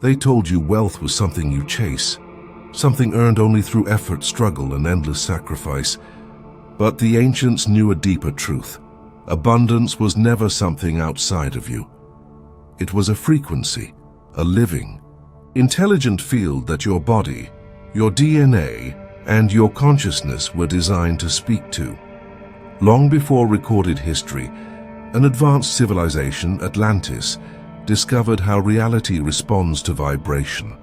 They told you wealth was something you chase, something earned only through effort, struggle, and endless sacrifice. But the ancients knew a deeper truth. Abundance was never something outside of you. It was a frequency, a living, intelligent field that your body, your DNA, and your consciousness were designed to speak to. Long before recorded history, an advanced civilization, Atlantis, discovered how reality responds to vibration.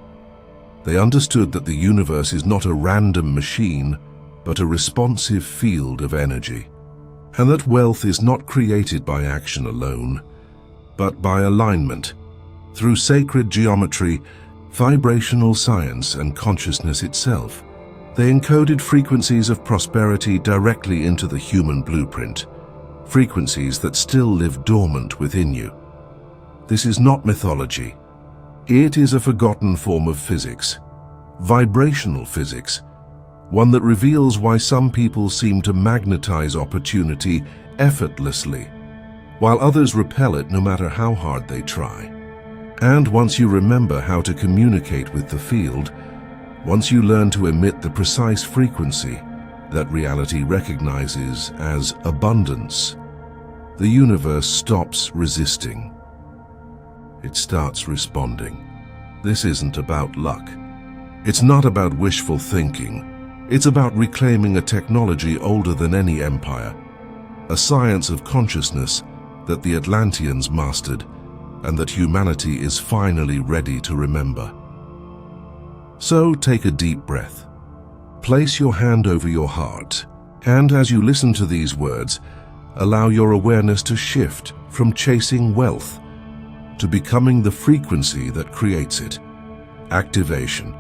They understood that the universe is not a random machine, but a responsive field of energy, and that wealth is not created by action alone, but by alignment, through sacred geometry, vibrational science, and consciousness itself. They encoded frequencies of prosperity directly into the human blueprint, frequencies that still live dormant within you. This is not mythology. It is a forgotten form of physics, vibrational physics, one that reveals why some people seem to magnetize opportunity effortlessly, while others repel it no matter how hard they try. And once you remember how to communicate with the field, once you learn to emit the precise frequency that reality recognizes as abundance, the universe stops resisting. It starts responding. This isn't about luck. It's not about wishful thinking. It's about reclaiming a technology older than any empire, a science of consciousness that the Atlanteans mastered and that humanity is finally ready to remember. So take a deep breath. Place your hand over your heart, and as you listen to these words, allow your awareness to shift from chasing wealth to becoming the frequency that creates it. Activation.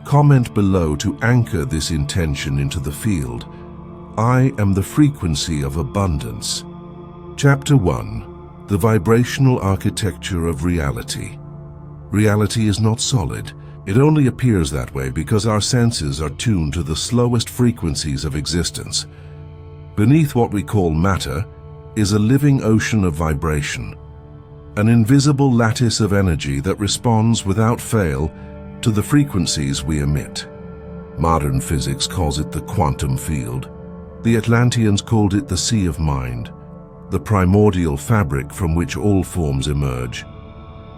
Comment below to anchor this intention into the field. I am the frequency of abundance. Chapter 1. The Vibrational Architecture of Reality. Reality is not solid. It only appears that way because our senses are tuned to the slowest frequencies of existence. Beneath what we call matter is a living ocean of vibration, an invisible lattice of energy that responds without fail to the frequencies we emit. Modern physics calls it the quantum field. The Atlanteans called it the sea of mind, the primordial fabric from which all forms emerge.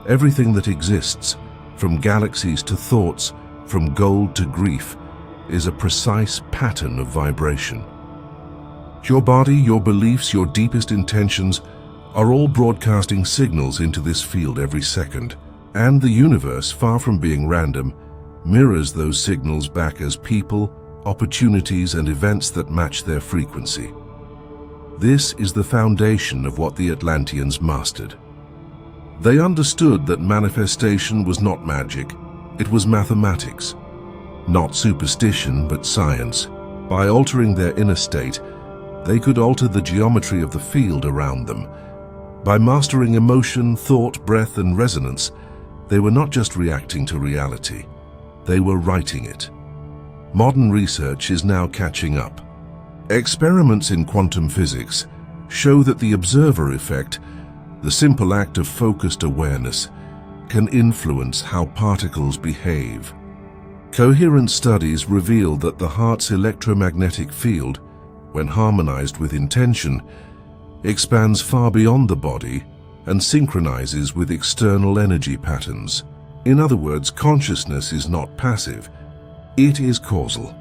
Everything that exists, from galaxies to thoughts, from gold to grief, is a precise pattern of vibration. Your body, your beliefs, your deepest intentions are all broadcasting signals into this field every second. And the universe, far from being random, mirrors those signals back as people, opportunities, and events that match their frequency. This is the foundation of what the Atlanteans mastered. They understood that manifestation was not magic, it was mathematics. Not superstition, but science. By altering their inner state, they could alter the geometry of the field around them. By mastering emotion, thought, breath, and resonance, they were not just reacting to reality, they were writing it. Modern research is now catching up. Experiments in quantum physics show that the observer effect, the simple act of focused awareness, can influence how particles behave. Coherence studies reveal that the heart's electromagnetic field, when harmonized with intention, expands far beyond the body and synchronizes with external energy patterns. In other words, consciousness is not passive, it is causal.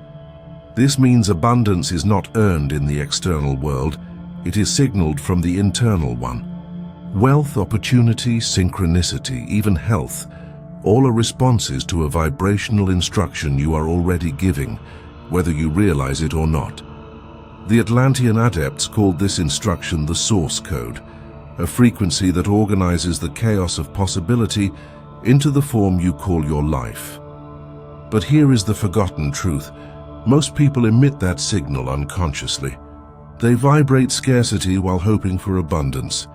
This means abundance is not earned in the external world, it is signaled from the internal one. Wealth, opportunity, synchronicity, even health, all are responses to a vibrational instruction you are already giving, whether you realize it or not. The Atlantean adepts called this instruction the source code, a frequency that organizes the chaos of possibility into the form you call your life. But here is the forgotten truth. Most people emit that signal unconsciously. They vibrate scarcity while hoping for abundance,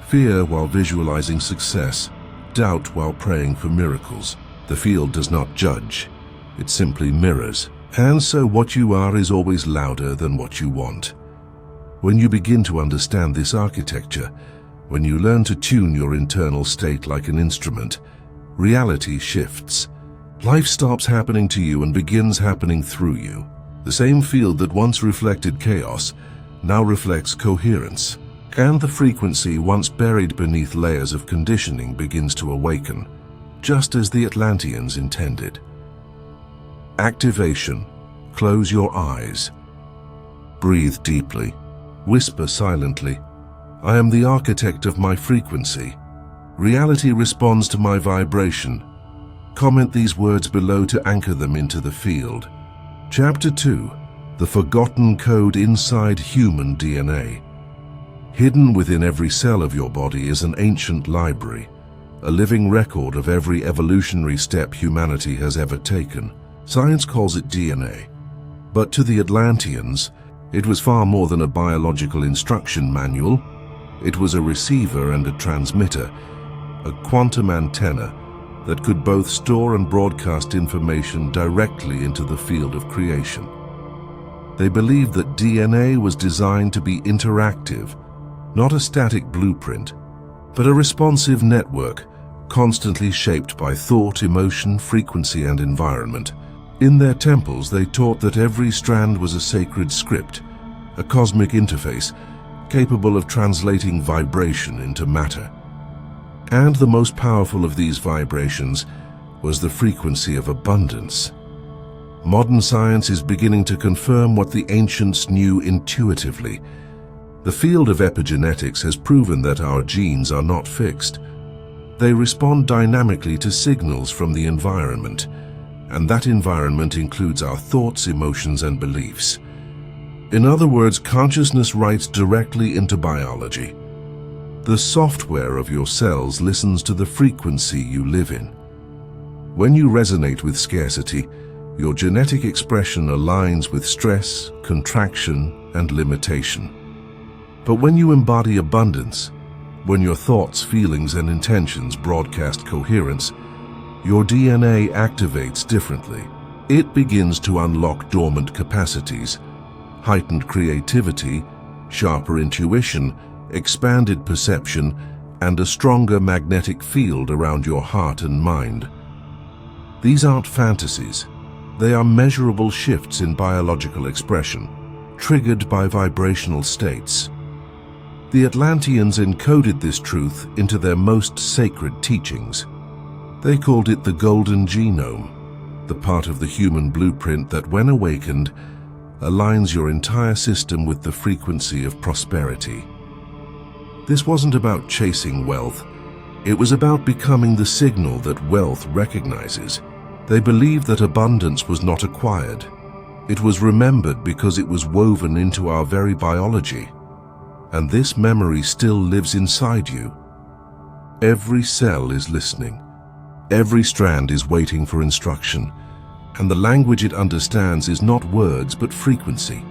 fear while visualizing success, doubt while praying for miracles. The field does not judge, it simply mirrors. And so what you are is always louder than what you want. When you begin to understand this architecture, when you learn to tune your internal state like an instrument, reality shifts. Life stops happening to you and begins happening through you. The same field that once reflected chaos now reflects coherence, and the frequency once buried beneath layers of conditioning begins to awaken, just as the Atlanteans intended. Activation. Close your eyes. Breathe deeply. Whisper silently. I am the architect of my frequency. Reality responds to my vibration. Comment these words below to anchor them into the field. Chapter 2. The Forgotten Code Inside Human DNA. Hidden within every cell of your body is an ancient library, a living record of every evolutionary step humanity has ever taken. Science calls it DNA, but to the Atlanteans, it was far more than a biological instruction manual. It was a receiver and a transmitter, a quantum antenna that could both store and broadcast information directly into the field of creation. They believed that DNA was designed to be interactive, not a static blueprint, but a responsive network constantly shaped by thought, emotion, frequency, and environment. In their temples, they taught that every strand was a sacred script, a cosmic interface capable of translating vibration into matter. And the most powerful of these vibrations was the frequency of abundance. Modern science is beginning to confirm what the ancients knew intuitively. The field of epigenetics has proven that our genes are not fixed. They respond dynamically to signals from the environment, and that environment includes our thoughts, emotions, and beliefs. In other words, consciousness writes directly into biology. The software of your cells listens to the frequency you live in. When you resonate with scarcity, your genetic expression aligns with stress, contraction, and limitation. But when you embody abundance, when your thoughts, feelings, and intentions broadcast coherence, your DNA activates differently. It begins to unlock dormant capacities, heightened creativity, sharper intuition, expanded perception, and a stronger magnetic field around your heart and mind. These aren't fantasies. They are measurable shifts in biological expression, triggered by vibrational states. The Atlanteans encoded this truth into their most sacred teachings. They called it the Golden Genome, the part of the human blueprint that, when awakened, aligns your entire system with the frequency of prosperity. This wasn't about chasing wealth. It was about becoming the signal that wealth recognizes. They believed that abundance was not acquired. It was remembered because it was woven into our very biology. And this memory still lives inside you. Every cell is listening. Every strand is waiting for instruction. And the language it understands is not words but frequency.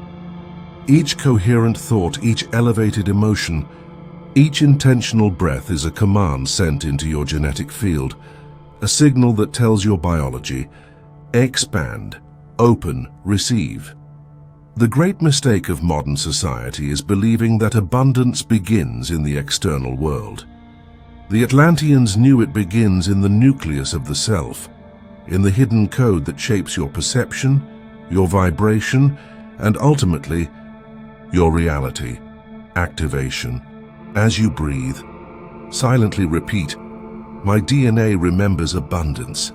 Each coherent thought, each elevated emotion, each intentional breath is a command sent into your genetic field, a signal that tells your biology, expand, open, receive. The great mistake of modern society is believing that abundance begins in the external world. The Atlanteans knew it begins in the nucleus of the self, in the hidden code that shapes your perception, your vibration, and ultimately, your reality. Activation. As you breathe, silently repeat, my DNA remembers abundance.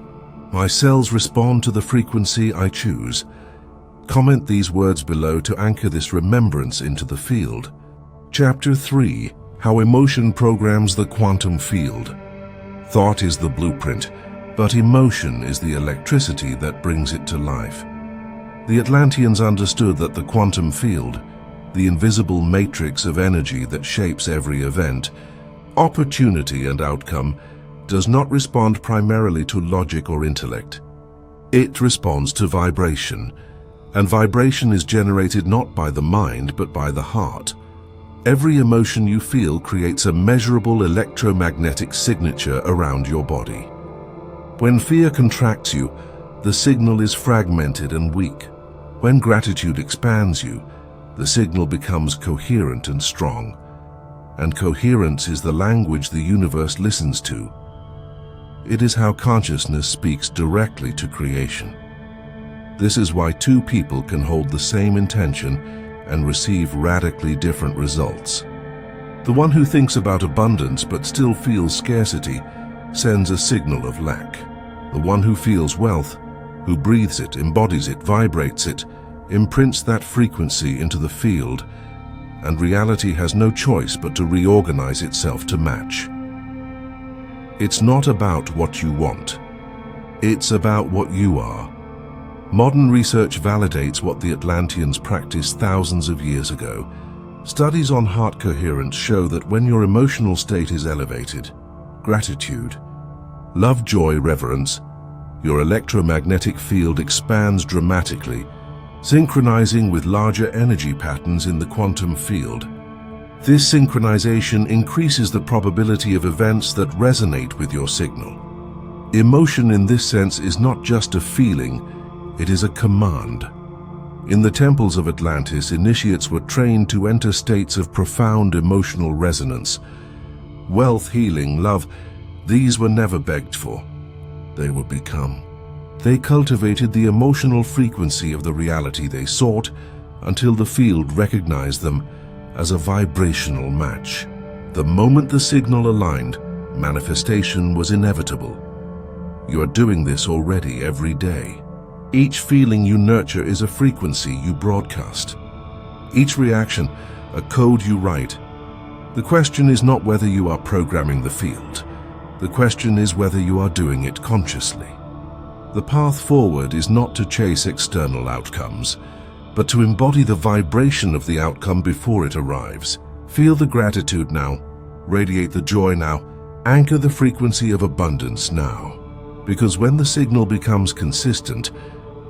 My cells respond to the frequency I choose. Comment these words below to anchor this remembrance into the field. Chapter 3. How Emotion Programs the Quantum Field. Thought is the blueprint, but emotion is the electricity that brings it to life. The Atlanteans understood that the quantum field, the invisible matrix of energy that shapes every event, opportunity, and outcome, does not respond primarily to logic or intellect. It responds to vibration, and vibration is generated not by the mind but by the heart. Every emotion you feel creates a measurable electromagnetic signature around your body. When fear contracts you, the signal is fragmented and weak. When gratitude expands you, the signal becomes coherent and strong. And coherence is the language the universe listens to. It is how consciousness speaks directly to creation. This is why two people can hold the same intention and receive radically different results. The one who thinks about abundance but still feels scarcity sends a signal of lack. The one who feels wealth, who breathes it, embodies it, vibrates it, imprints that frequency into the field, and reality has no choice but to reorganize itself to match. It's not about what you want. It's about what you are. Modern research validates what the Atlanteans practiced thousands of years ago. Studies on heart coherence show that when your emotional state is elevated, gratitude, love, joy, reverence, your electromagnetic field expands dramatically, synchronizing with larger energy patterns in the quantum field. This synchronization increases the probability of events that resonate with your signal. Emotion in this sense is not just a feeling, it is a command. In the temples of Atlantis, initiates were trained to enter states of profound emotional resonance. Wealth, healing, love, these were never begged for. They were become. They cultivated the emotional frequency of the reality they sought until the field recognized them as a vibrational match. The moment the signal aligned, manifestation was inevitable. You are doing this already every day. Each feeling you nurture is a frequency you broadcast. Each reaction, a code you write. The question is not whether you are programming the field. The question is whether you are doing it consciously. The path forward is not to chase external outcomes, but to embody the vibration of the outcome before it arrives. Feel the gratitude now, radiate the joy now, anchor the frequency of abundance now. Because when the signal becomes consistent,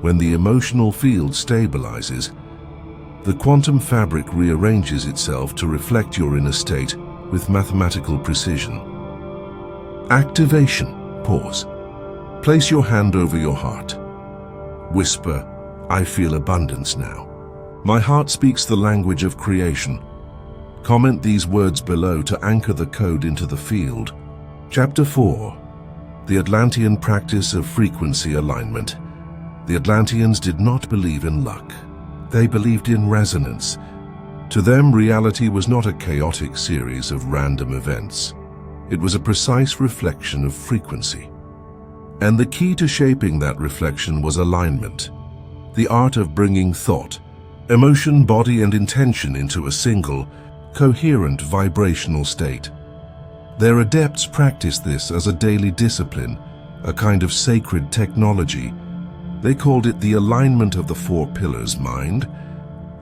when the emotional field stabilizes, the quantum fabric rearranges itself to reflect your inner state with mathematical precision. Activation. Pause. Place your hand over your heart. Whisper, I feel abundance now. My heart speaks the language of creation. Comment these words below to anchor the code into the field. Chapter 4. The Atlantean practice of frequency alignment. The Atlanteans did not believe in luck. They believed in resonance. To them, reality was not a chaotic series of random events. It was a precise reflection of frequency. And the key to shaping that reflection was alignment, the art of bringing thought, emotion, body, and intention into a single, coherent vibrational state. Their adepts practiced this as a daily discipline, a kind of sacred technology. They called it the alignment of the four pillars: mind,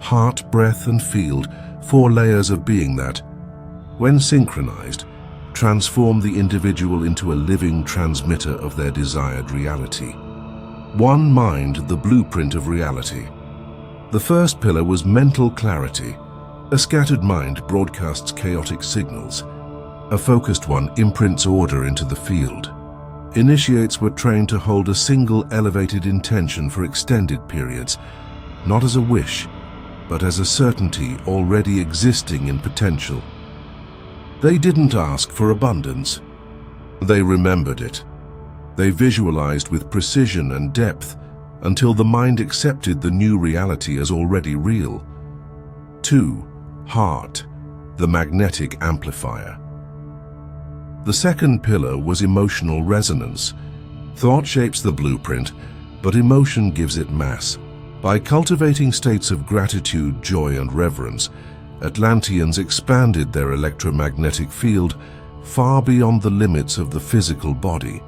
heart, breath, and field, four layers of being that, when synchronized, transform the individual into a living transmitter of their desired reality. One mind, the blueprint of reality. The first pillar was mental clarity. A scattered mind broadcasts chaotic signals. A focused one imprints order into the field. Initiates were trained to hold a single elevated intention for extended periods, not as a wish, but as a certainty already existing in potential. They didn't ask for abundance. They remembered it. They visualized with precision and depth until the mind accepted the new reality as already real. 2. Heart, the magnetic amplifier. The second pillar was emotional resonance. Thought shapes the blueprint, but emotion gives it mass. By cultivating states of gratitude, joy, and reverence, Atlanteans expanded their electromagnetic field far beyond the limits of the physical body.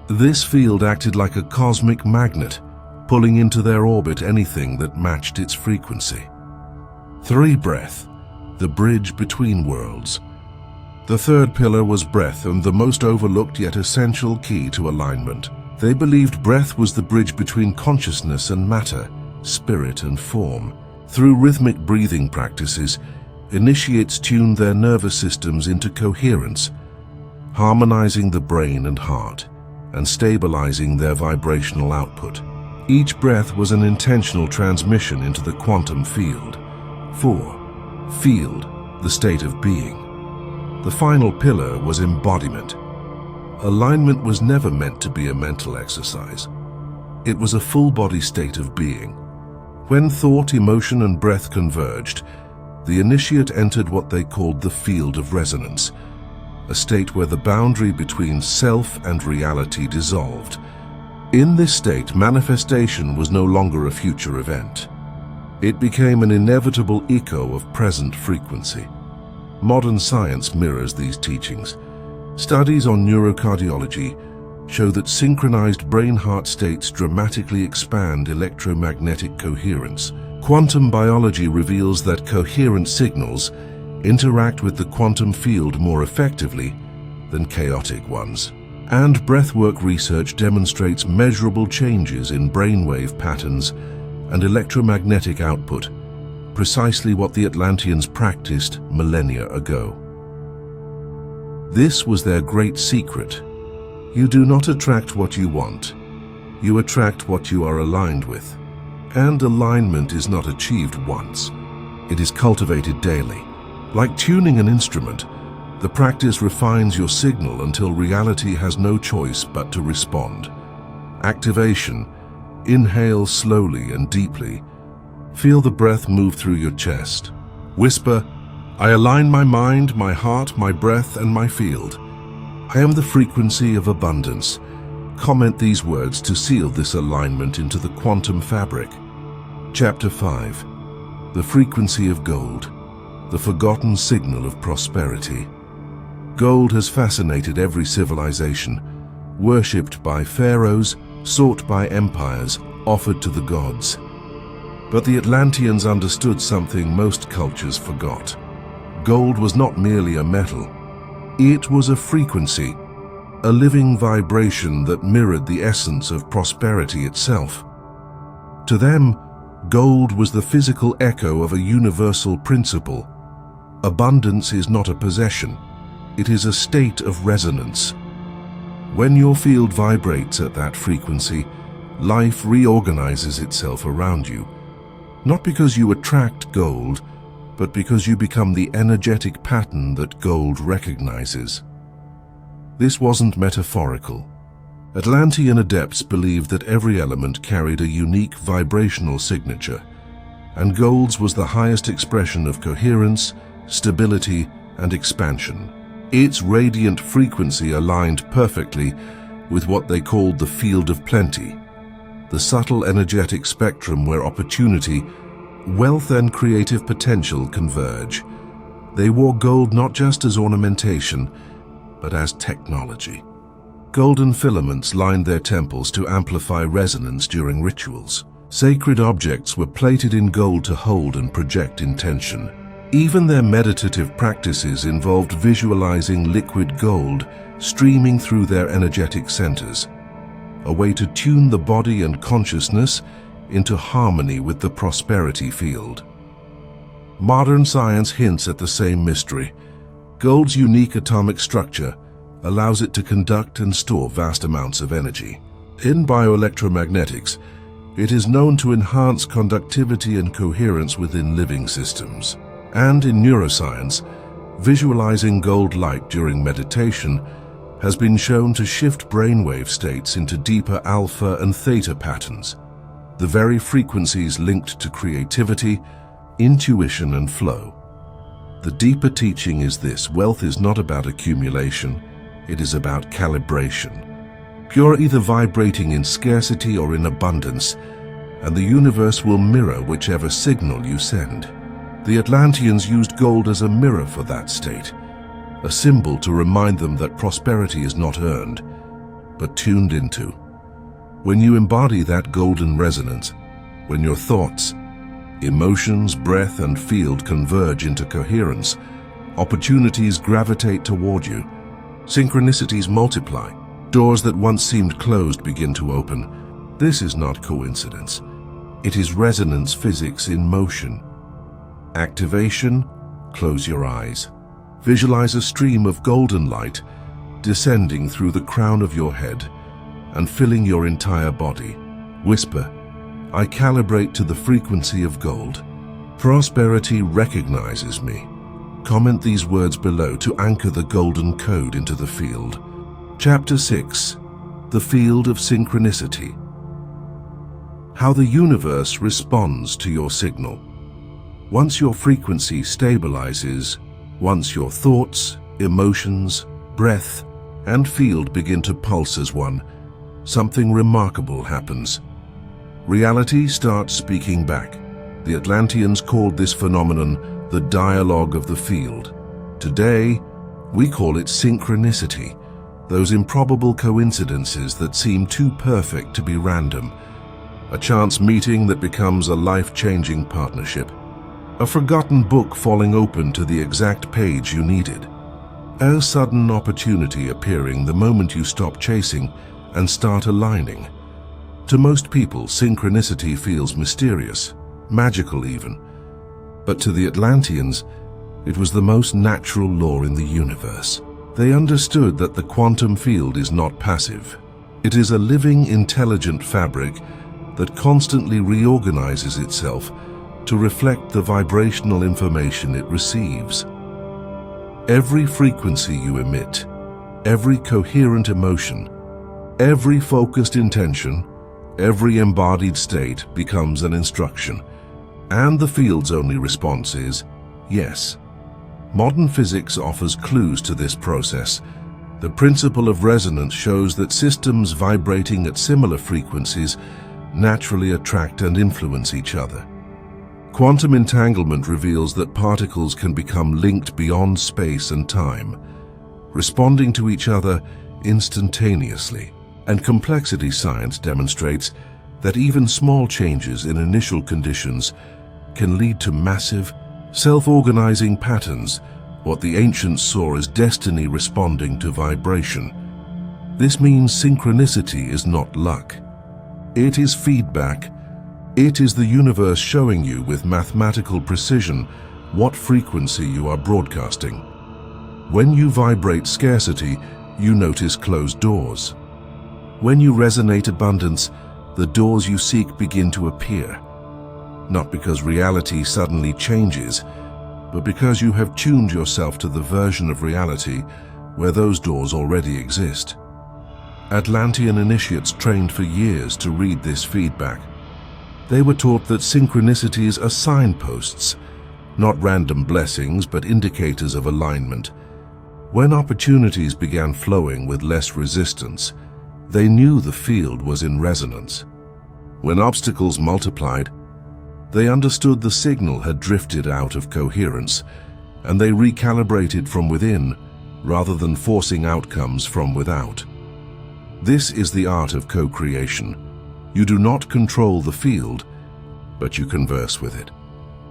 This field acted like a cosmic magnet, pulling into their orbit anything that matched its frequency. 3. Breath, the bridge between worlds. The third pillar was breath, and the most overlooked yet essential key to alignment. They believed breath was the bridge between consciousness and matter, spirit and form. Through rhythmic breathing practices, initiates tuned their nervous systems into coherence, harmonizing the brain and heart, and stabilizing their vibrational output. Each breath was an intentional transmission into the quantum field. 4. Field, the state of being. The final pillar was embodiment. Alignment was never meant to be a mental exercise. It was a full-body state of being. When thought, emotion, and breath converged, the initiate entered what they called the field of resonance, a state where the boundary between self and reality dissolved. In this state, manifestation was no longer a future event. It became an inevitable echo of present frequency. Modern science mirrors these teachings. Studies on neurocardiology show that synchronized brain-heart states dramatically expand electromagnetic coherence. Quantum biology reveals that coherent signals interact with the quantum field more effectively than chaotic ones. And breathwork research demonstrates measurable changes in brainwave patterns and electromagnetic output, precisely what the Atlanteans practiced millennia ago. This was their great secret. You do not attract what you want. You attract what you are aligned with. And alignment is not achieved once. It is cultivated daily. Like tuning an instrument, the practice refines your signal until reality has no choice but to respond. Activation. Inhale slowly and deeply. Feel the breath move through your chest. Whisper, "I align my mind, my heart, my breath, and my field. I am the frequency of abundance." Comment these words to seal this alignment into the quantum fabric. Chapter 5. The frequency of gold, the forgotten signal of prosperity. Gold has fascinated every civilization, worshipped by pharaohs, sought by empires, offered to the gods. But the Atlanteans understood something most cultures forgot. Gold was not merely a metal. It was a frequency, a living vibration that mirrored the essence of prosperity itself. To them, gold was the physical echo of a universal principle. Abundance is not a possession. It is a state of resonance. When your field vibrates at that frequency, life reorganizes itself around you. Not because you attract gold, but because you become the energetic pattern that gold recognizes. This wasn't metaphorical. Atlantean adepts believed that every element carried a unique vibrational signature, and gold's was the highest expression of coherence, stability, and expansion. Its radiant frequency aligned perfectly with what they called the field of plenty, the subtle energetic spectrum where opportunity, wealth, and creative potential converge. They wore gold not just as ornamentation, but as technology. Golden filaments lined their temples to amplify resonance during rituals. Sacred objects were plated in gold to hold and project intention. Even their meditative practices involved visualizing liquid gold streaming through their energetic centers, a way to tune the body and consciousness into harmony with the prosperity field. Modern science hints at the same mystery. Gold's unique atomic structure allows it to conduct and store vast amounts of energy. In bioelectromagnetics, it is known to enhance conductivity and coherence within living systems. And in neuroscience, visualizing gold light during meditation has been shown to shift brainwave states into deeper alpha and theta patterns, the very frequencies linked to creativity, intuition, and flow. The deeper teaching is this: wealth is not about accumulation, it is about calibration. You're either vibrating in scarcity or in abundance, and the universe will mirror whichever signal you send. The Atlanteans used gold as a mirror for that state, a symbol to remind them that prosperity is not earned, but tuned into. When you embody that golden resonance, when your thoughts, emotions, breath, and field converge into coherence, opportunities gravitate toward you, synchronicities multiply, doors that once seemed closed begin to open. This is not coincidence. It is resonance physics in motion. Activation, close your eyes. Visualize a stream of golden light descending through the crown of your head and filling your entire body. Whisper, "I calibrate to the frequency of gold. Prosperity recognizes me." Comment these words below to anchor the golden code into the field. Chapter 6. The Field of Synchronicity. How the universe responds to your signal. Once your frequency stabilizes, once your thoughts, emotions, breath, and field begin to pulse as one, something remarkable happens. Reality starts speaking back. The Atlanteans called this phenomenon the dialogue of the field. Today, we call it synchronicity, those improbable coincidences that seem too perfect to be random. A chance meeting that becomes a life-changing partnership. A forgotten book falling open to the exact page you needed. A sudden opportunity appearing the moment you stop chasing and start aligning. To most people, synchronicity feels mysterious, magical even. But to the Atlanteans, it was the most natural law in the universe. They understood that the quantum field is not passive. It is a living, intelligent fabric that constantly reorganizes itself to reflect the vibrational information it receives. Every frequency you emit, every coherent emotion, every focused intention, every embodied state becomes an instruction, and the field's only response is yes. Modern physics offers clues to this process. The principle of resonance shows that systems vibrating at similar frequencies naturally attract and influence each other. Quantum entanglement reveals that particles can become linked beyond space and time, responding to each other instantaneously. And complexity science demonstrates that even small changes in initial conditions can lead to massive, self-organizing patterns, what the ancients saw as destiny responding to vibration. This means synchronicity is not luck. It is feedback. It is the universe showing you with mathematical precision what frequency you are broadcasting. When you vibrate scarcity, you notice closed doors. When you resonate abundance, the doors you seek begin to appear. Not because reality suddenly changes, but because you have tuned yourself to the version of reality where those doors already exist. Atlantean initiates trained for years to read this feedback. They were taught that synchronicities are signposts, not random blessings, but indicators of alignment. When opportunities began flowing with less resistance, they knew the field was in resonance. When obstacles multiplied, they understood the signal had drifted out of coherence, and they recalibrated from within rather than forcing outcomes from without. This is the art of co-creation. You do not control the field, but you converse with it.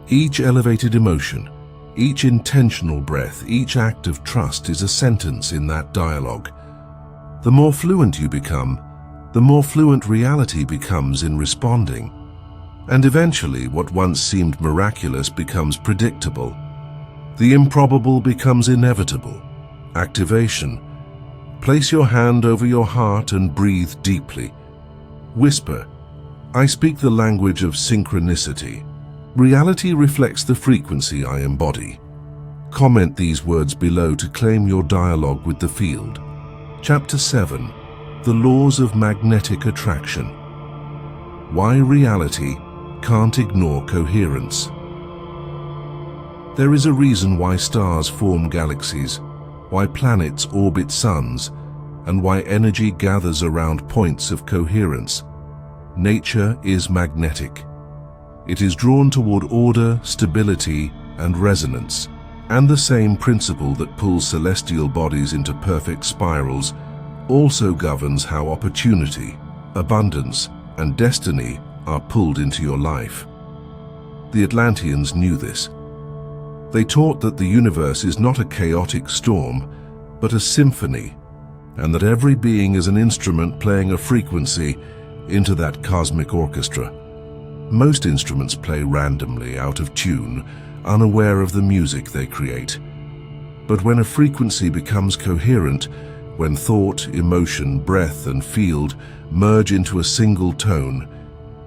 Each elevated emotion, each intentional breath, each act of trust is a sentence in that dialogue. The more fluent you become, the more fluent reality becomes in responding. And eventually, what once seemed miraculous becomes predictable. The improbable becomes inevitable. Activation. Place your hand over your heart and breathe deeply. Whisper, I speak the language of synchronicity. Reality reflects the frequency I embody. Comment these words below to claim your dialogue with the field. Chapter 7. The Laws of Magnetic Attraction. Why reality can't ignore coherence. There is a reason why stars form galaxies, why planets orbit suns, and why energy gathers around points of coherence. Nature is magnetic. It is drawn toward order, stability, and resonance. And the same principle that pulls celestial bodies into perfect spirals also governs how opportunity, abundance, and destiny are pulled into your life. The Atlanteans knew this. They taught that the universe is not a chaotic storm, but a symphony, and that every being is an instrument playing a frequency into that cosmic orchestra. Most instruments play randomly, out of tune, unaware of the music they create. But when a frequency becomes coherent, when thought, emotion, breath, and field merge into a single tone,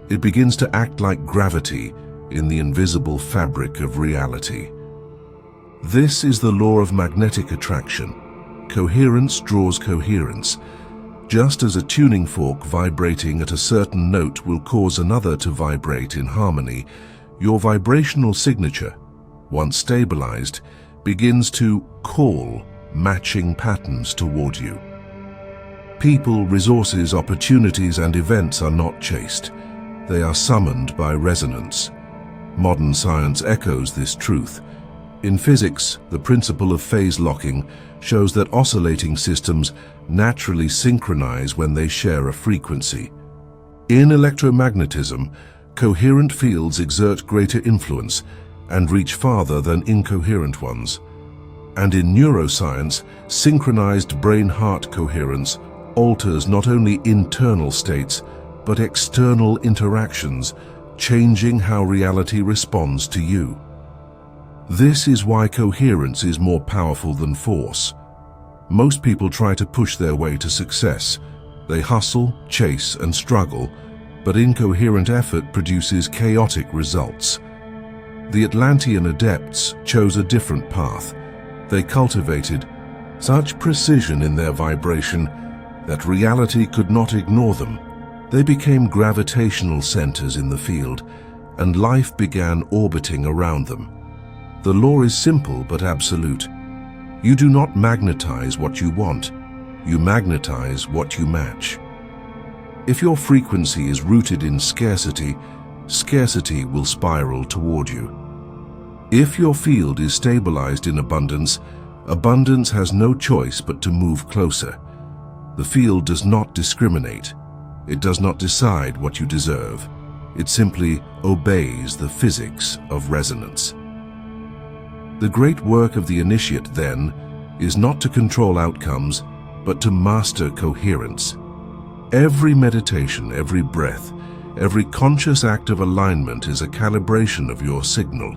it begins to act like gravity in the invisible fabric of reality. This is the law of magnetic attraction. Coherence draws coherence. Just as a tuning fork vibrating at a certain note will cause another to vibrate in harmony, your vibrational signature, once stabilized, begins to call matching patterns toward you. People, resources, opportunities, and events are not chased. They are summoned by resonance. Modern science echoes this truth. In physics, the principle of phase locking shows that oscillating systems naturally synchronize when they share a frequency. In electromagnetism, coherent fields exert greater influence and reach farther than incoherent ones. And in neuroscience, synchronized brain-heart coherence alters not only internal states, but external interactions, changing how reality responds to you. This is why coherence is more powerful than force. Most people try to push their way to success. They hustle, chase, and struggle, but incoherent effort produces chaotic results. The Atlantean adepts chose a different path. They cultivated such precision in their vibration that reality could not ignore them. They became gravitational centers in the field, and life began orbiting around them. The law is simple but absolute. You do not magnetize what you want. You magnetize what you match. If your frequency is rooted in scarcity, scarcity will spiral toward you. If your field is stabilized in abundance, abundance has no choice but to move closer. The field does not discriminate. It does not decide what you deserve. It simply obeys the physics of resonance. The great work of the initiate, then, is not to control outcomes, but to master coherence. Every meditation, every breath, every conscious act of alignment is a calibration of your signal,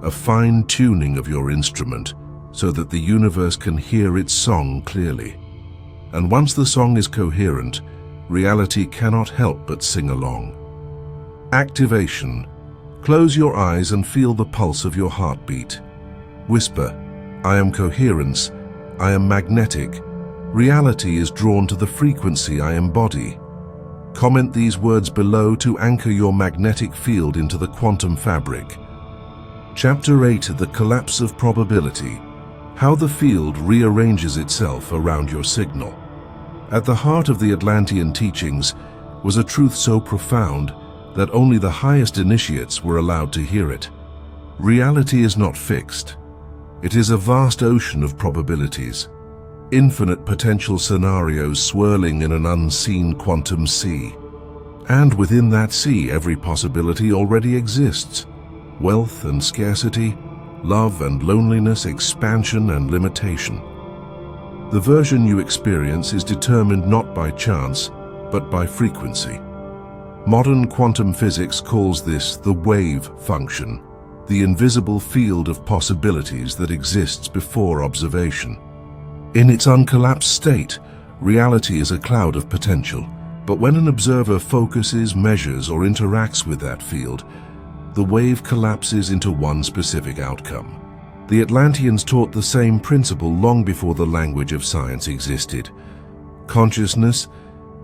a fine-tuning of your instrument, so that the universe can hear its song clearly. And once the song is coherent, reality cannot help but sing along. Activation. Close your eyes and feel the pulse of your heartbeat. Whisper, I am coherence, I am magnetic. Reality is drawn to the frequency I embody. Comment these words below to anchor your magnetic field into the quantum fabric. Chapter 8, The Collapse of Probability. How the field rearranges itself around your signal. At the heart of the Atlantean teachings was a truth so profound that only the highest initiates were allowed to hear it. Reality is not fixed. It is a vast ocean of probabilities, infinite potential scenarios swirling in an unseen quantum sea. And within that sea, every possibility already exists. Wealth and scarcity, love and loneliness, expansion and limitation. The version you experience is determined not by chance, but by frequency. Modern quantum physics calls this the wave function, the invisible field of possibilities that exists before observation. In its uncollapsed state, reality is a cloud of potential, but when an observer focuses, measures, or interacts with that field, the wave collapses into one specific outcome. The Atlanteans taught the same principle long before the language of science existed. Consciousness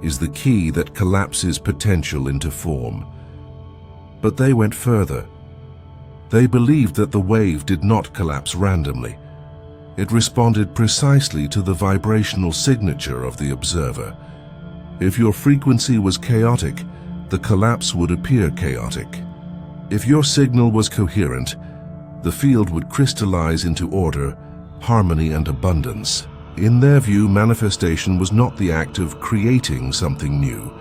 is the key that collapses potential into form. But they went further. They believed that the wave did not collapse randomly. It responded precisely to the vibrational signature of the observer. If your frequency was chaotic, the collapse would appear chaotic. If your signal was coherent, the field would crystallize into order, harmony, and abundance. In their view, manifestation was not the act of creating something new.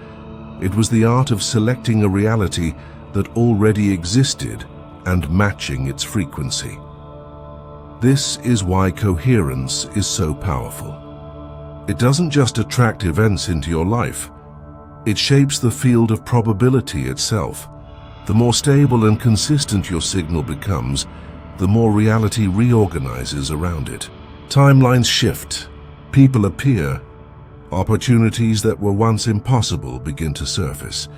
It was the art of selecting a reality that already existed and matching its frequency. This is why coherence is so powerful. It doesn't just attract events into your life. It shapes the field of probability itself. The more stable and consistent your signal becomes, the more reality reorganizes around it. Timelines shift, people appear, opportunities that were once impossible begin to surface,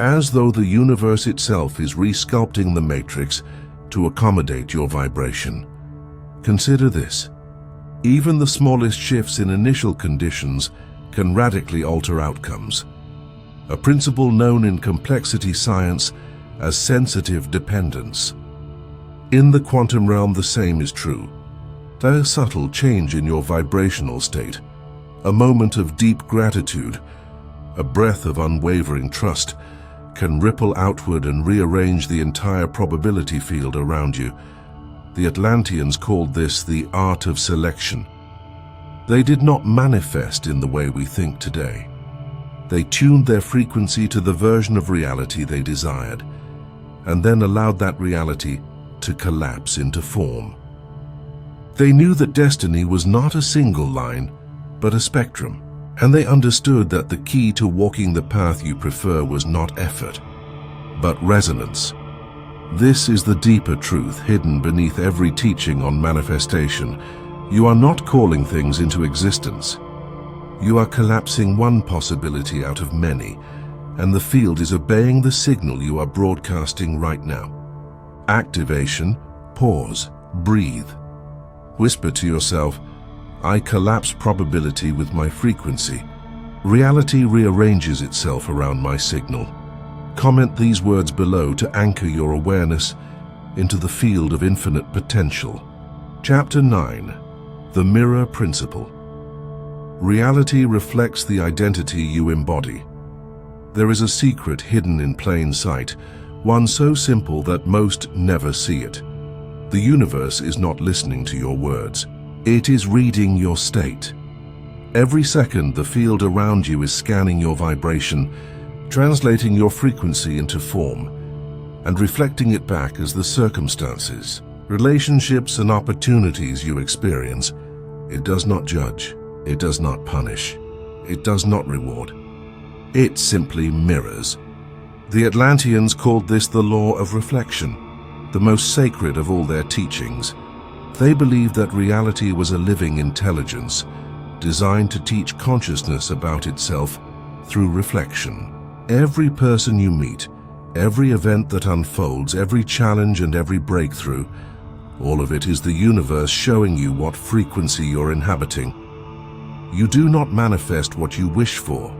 as though the universe itself is resculpting the matrix to accommodate your vibration. Consider this. Even the smallest shifts in initial conditions can radically alter outcomes. A principle known in complexity science as sensitive dependence. In the quantum realm, the same is true. A subtle change in your vibrational state, a moment of deep gratitude, a breath of unwavering trust, can ripple outward and rearrange the entire probability field around you. The Atlanteans called this the art of selection. They did not manifest in the way we think today. They tuned their frequency to the version of reality they desired, and then allowed that reality to collapse into form. They knew that destiny was not a single line, but a spectrum, and they understood that the key to walking the path you prefer was not effort, but resonance. This is the deeper truth hidden beneath every teaching on manifestation. You are not calling things into existence. You are collapsing one possibility out of many, and the field is obeying the signal you are broadcasting right now. Activation, pause, breathe. Whisper to yourself, I collapse probability with my frequency. Reality rearranges itself around my signal. Comment these words below to anchor your awareness into the field of infinite potential. Chapter 9. The Mirror Principle. Reality reflects the identity you embody. There is a secret hidden in plain sight, one so simple that most never see it. The universe is not listening to your words. It is reading your state. Every second, the field around you is scanning your vibration, translating your frequency into form, and reflecting it back as the circumstances, relationships, and opportunities you experience. It does not judge. It does not punish. It does not reward. It simply mirrors. The Atlanteans called this the law of reflection, the most sacred of all their teachings. They believed that reality was a living intelligence, designed to teach consciousness about itself through reflection. Every person you meet, every event that unfolds, every challenge and every breakthrough, all of it is the universe showing you what frequency you're inhabiting. You do not manifest what you wish for.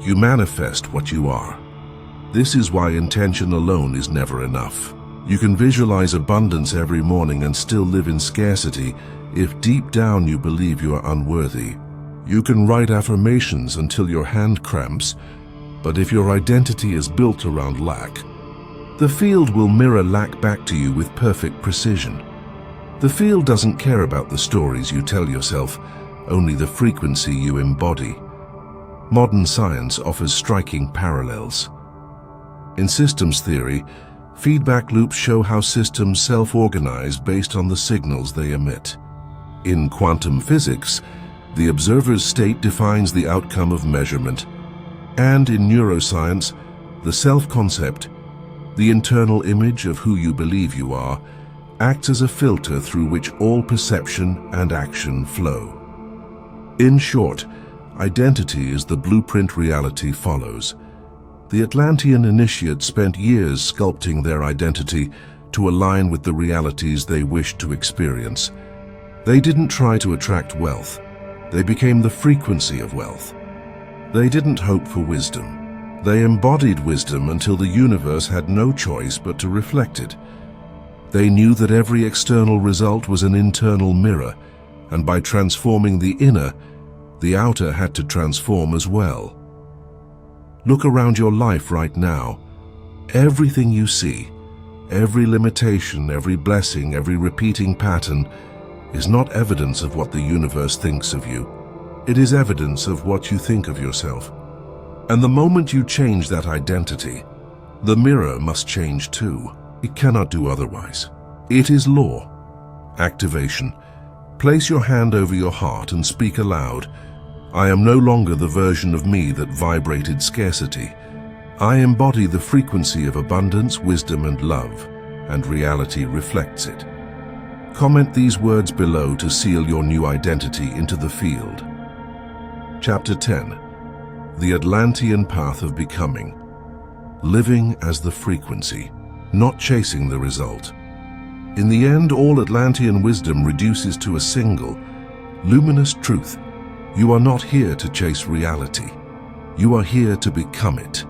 You manifest what you are. This is why intention alone is never enough. You can visualize abundance every morning and still live in scarcity if deep down you believe you are unworthy. You can write affirmations until your hand cramps, but if your identity is built around lack, the field will mirror lack back to you with perfect precision. The field doesn't care about the stories you tell yourself, only the frequency you embody. Modern science offers striking parallels. In systems theory, feedback loops show how systems self-organize based on the signals they emit. In quantum physics, the observer's state defines the outcome of measurement. And in neuroscience, the self-concept, the internal image of who you believe you are, acts as a filter through which all perception and action flow. In short, identity is the blueprint reality follows. The Atlantean initiates spent years sculpting their identity to align with the realities they wished to experience. They didn't try to attract wealth. They became the frequency of wealth. They didn't hope for wisdom. They embodied wisdom until the universe had no choice but to reflect it. They knew that every external result was an internal mirror, and by transforming the inner, the outer had to transform as well. Look around your life right now. Everything you see, every limitation, every blessing, every repeating pattern, is not evidence of what the universe thinks of you. It is evidence of what you think of yourself. And the moment you change that identity, the mirror must change too. It cannot do otherwise. It is law. Activation. Place your hand over your heart and speak aloud. I am no longer the version of me that vibrated scarcity. I embody the frequency of abundance, wisdom, and love, and reality reflects it. Comment these words below to seal your new identity into the field. Chapter 10. The Atlantean Path of Becoming. Living as the frequency, not chasing the result. In the end, all Atlantean wisdom reduces to a single, luminous truth. You are not here to chase reality. You are here to become it.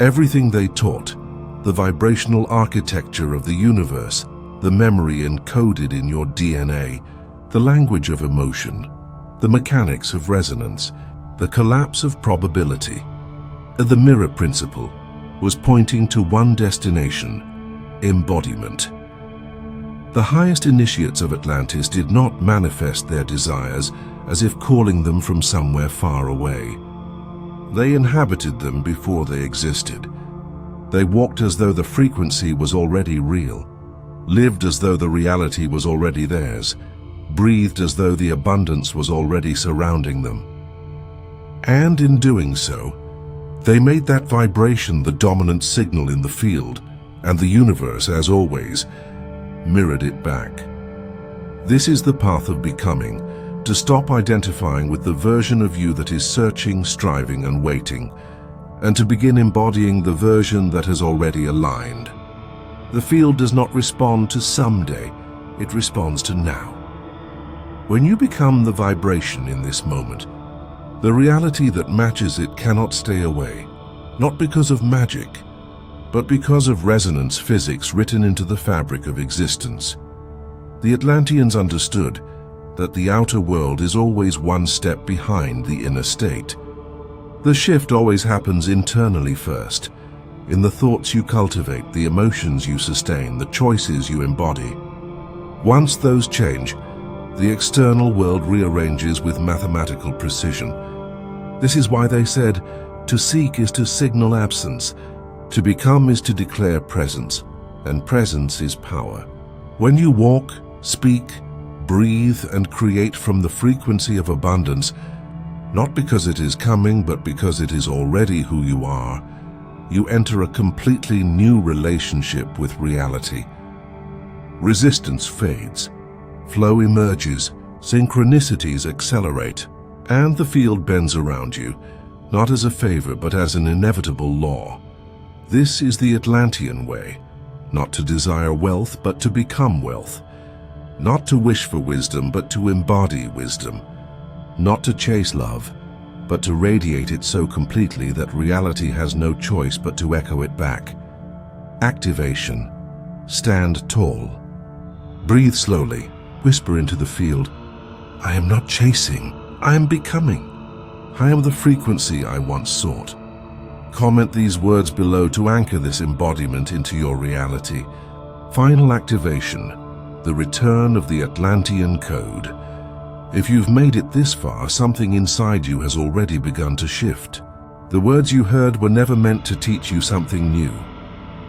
Everything they taught, the vibrational architecture of the universe, the memory encoded in your DNA, the language of emotion, the mechanics of resonance, the collapse of probability, the mirror principle, was pointing to one destination: embodiment. The highest initiates of Atlantis did not manifest their desires as if calling them from somewhere far away. They inhabited them before they existed. They walked as though the frequency was already real, lived as though the reality was already theirs, breathed as though the abundance was already surrounding them. And in doing so, they made that vibration the dominant signal in the field, and the universe, as always, mirrored it back. This is the path of becoming, to stop identifying with the version of you that is searching, striving, and waiting, and to begin embodying the version that has already aligned. The field does not respond to someday, it responds to now. When you become the vibration in this moment, the reality that matches it cannot stay away, not because of magic, but because of resonance physics written into the fabric of existence. The Atlanteans understood that the outer world is always one step behind the inner state. The shift always happens internally first, in the thoughts you cultivate, the emotions you sustain, the choices you embody. Once those change, the external world rearranges with mathematical precision. This is why they said, to seek is to signal absence, to become is to declare presence, and presence is power. When you walk, speak, breathe, and create from the frequency of abundance, not because it is coming, but because it is already who you are, you enter a completely new relationship with reality. Resistance fades, flow emerges, synchronicities accelerate, and the field bends around you, not as a favor but as an inevitable law. This is the Atlantean way, not to desire wealth but to become wealth, not to wish for wisdom but to embody wisdom, not to chase love, but to radiate it so completely that reality has no choice but to echo it back. Activation. Stand tall. Breathe slowly. Whisper into the field, I am not chasing, I am becoming. I am the frequency I once sought. Comment these words below to anchor this embodiment into your reality. Final activation. The return of the Atlantean code. If you've made it this far, something inside you has already begun to shift. The words you heard were never meant to teach you something new.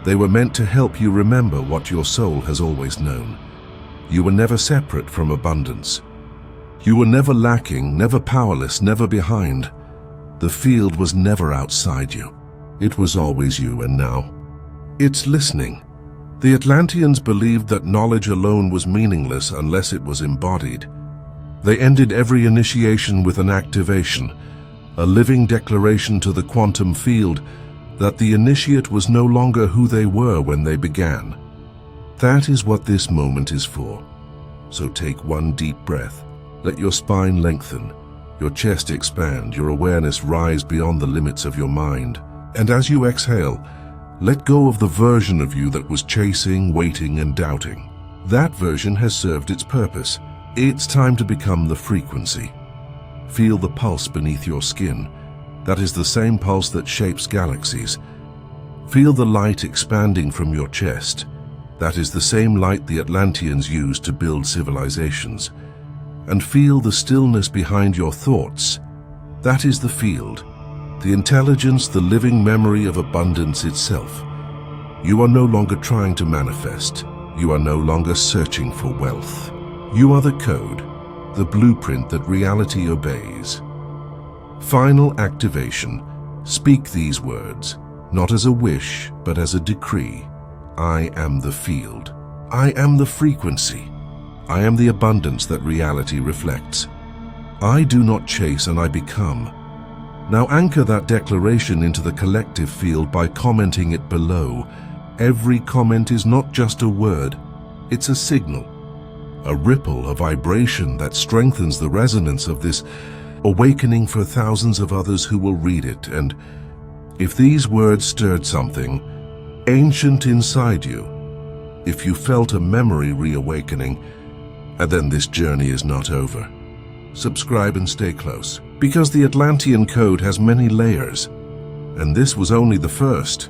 They were meant to help you remember what your soul has always known. You were never separate from abundance. You were never lacking, never powerless, never behind. The field was never outside you. It was always you, and now it's listening. The Atlanteans believed that knowledge alone was meaningless unless it was embodied. They ended every initiation with an activation, a living declaration to the quantum field that the initiate was no longer who they were when they began. That is what this moment is for. So take one deep breath. Let your spine lengthen, your chest expand, your awareness rise beyond the limits of your mind. And as you exhale, let go of the version of you that was chasing, waiting, and doubting. That version has served its purpose. It's time to become the frequency. Feel the pulse beneath your skin. That is the same pulse that shapes galaxies. Feel the light expanding from your chest. That is the same light the Atlanteans used to build civilizations. And feel the stillness behind your thoughts. That is the field, the intelligence, the living memory of abundance itself. You are no longer trying to manifest. You are no longer searching for wealth. You are the code, the blueprint that reality obeys. Final activation. Speak these words, not as a wish, but as a decree. I am the field. I am the frequency. I am the abundance that reality reflects. I do not chase and I become. Now anchor that declaration into the collective field by commenting it below. Every comment is not just a word, it's a signal. a ripple, a vibration that strengthens the resonance of this awakening for thousands of others who will read it. And if these words stirred something ancient inside you, if you felt a memory reawakening, then this journey is not over. Subscribe and stay close, because the Atlantean code has many layers, and this was only the first.